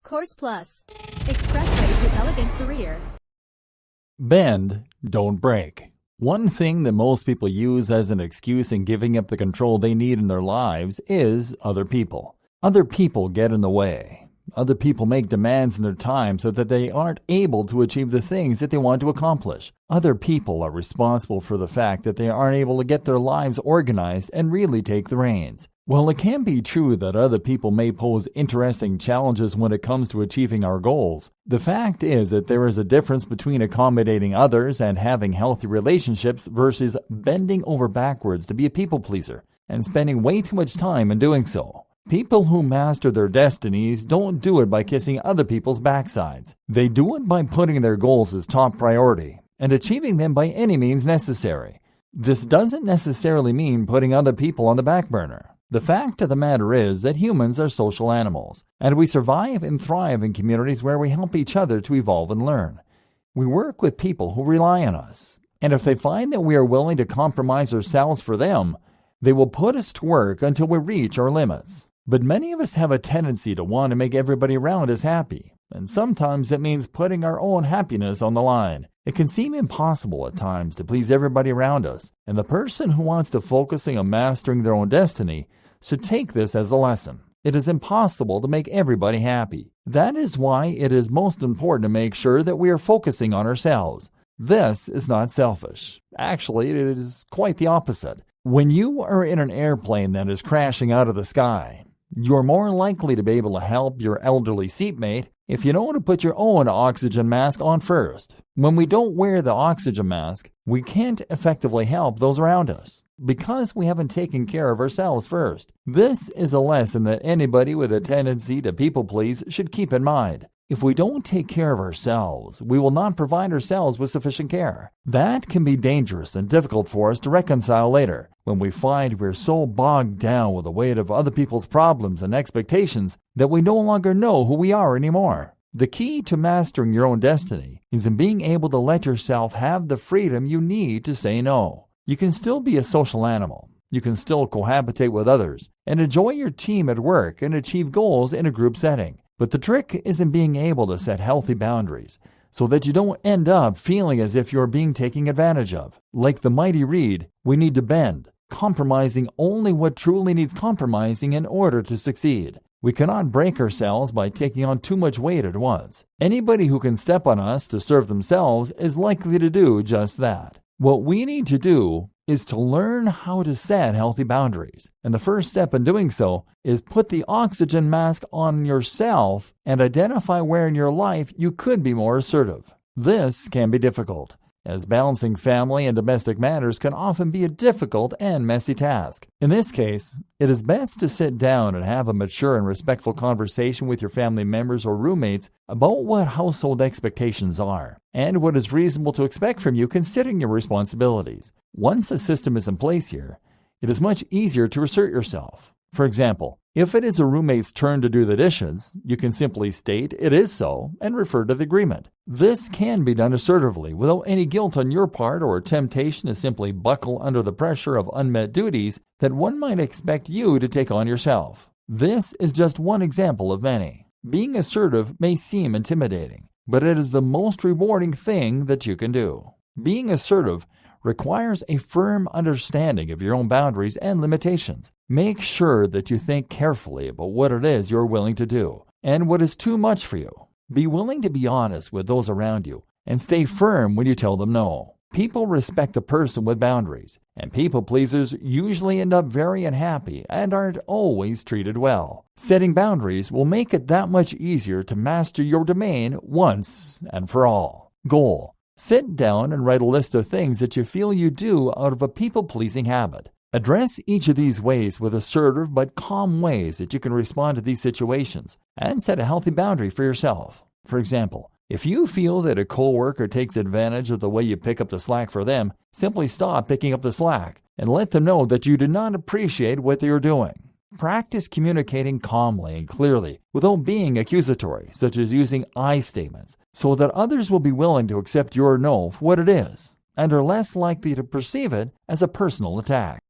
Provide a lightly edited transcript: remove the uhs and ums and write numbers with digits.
Course Plus. Expressway to elegant career. Bend, don't break. One thing that most people use as an excuse in giving up the control they need in their lives is other people. Other people get in the way. Other people make demands in their time so that they aren't able to achieve the things that they want to accomplish. Other people are responsible for the fact that they aren't able to get their lives organized and really take the reins. While it can be true that other people may pose interesting challenges when it comes to achieving our goals, the fact is that there is a difference between accommodating others and having healthy relationships versus bending over backwards to be a people pleaser and spending way too much time in doing so. People who master their destinies don't do it by kissing other people's backsides. They do it by putting their goals as top priority and achieving them by any means necessary. This doesn't necessarily mean putting other people on the back burner. The fact of the matter is that humans are social animals, and we survive and thrive in communities where we help each other to evolve and learn. We work with people who rely on us, and if they find that we are willing to compromise ourselves for them, they will put us to work until we reach our limits. But many of us have a tendency to want to make everybody around us happy, and sometimes it means putting our own happiness on the line. It can seem impossible at times to please everybody around us, and the person who wants to focus on mastering their own destiny should take this as a lesson. It is impossible to make everybody happy. That is why it is most important to make sure that we are focusing on ourselves. This is not selfish. Actually, it is quite the opposite. When you are in an airplane that is crashing out of the sky, you're more likely to be able to help your elderly seatmate if you know to put your own oxygen mask on first. When we don't wear the oxygen mask, we can't effectively help those around us because we haven't taken care of ourselves first. This is a lesson that anybody with a tendency to people please should keep in mind. If we don't take care of ourselves, we will not provide ourselves with sufficient care. That can be dangerous and difficult for us to reconcile later, when we find we're so bogged down with the weight of other people's problems and expectations that we no longer know who we are anymore. The key to mastering your own destiny is in being able to let yourself have the freedom you need to say no. You can still be a social animal. You can still cohabitate with others and enjoy your team at work and achieve goals in a group setting. But the trick is in being able to set healthy boundaries so that you don't end up feeling as if you're being taken advantage of. Like the mighty reed, we need to bend, compromising only what truly needs compromising in order to succeed. We cannot break ourselves by taking on too much weight at once. Anybody who can step on us to serve themselves is likely to do just that. What we need to do is to learn how to set healthy boundaries. And the first step in doing so is put the oxygen mask on yourself and identify where in your life you could be more assertive. This can be difficult, as balancing family and domestic matters can often be a difficult and messy task. In this case, it is best to sit down and have a mature and respectful conversation with your family members or roommates about what household expectations are and what is reasonable to expect from you considering your responsibilities. Once a system is in place here, it is much easier to assert yourself. For example, if it is a roommate's turn to do the dishes, you can simply state it is so and refer to the agreement. This can be done assertively without any guilt on your part or temptation to simply buckle under the pressure of unmet duties that one might expect you to take on yourself. This is just one example of many. Being assertive may seem intimidating, but it is the most rewarding thing that you can do. Being assertive requires a firm understanding of your own boundaries and limitations. Make sure that you think carefully about what it is you're willing to do and what is too much for you. Be willing to be honest with those around you and stay firm when you tell them no. People respect a person with boundaries, and people pleasers usually end up very unhappy and aren't always treated well. Setting boundaries will make it that much easier to master your domain once and for all. Goal: sit down and write a list of things that you feel you do out of a people-pleasing habit. Address each of these ways with assertive but calm ways that you can respond to these situations and set a healthy boundary for yourself. For example, if you feel that a coworker takes advantage of the way you pick up the slack for them, simply stop picking up the slack and let them know that you do not appreciate what they are doing. Practice communicating calmly and clearly without being accusatory, such as using I statements, so that others will be willing to accept your no for what it is and are less likely to perceive it as a personal attack.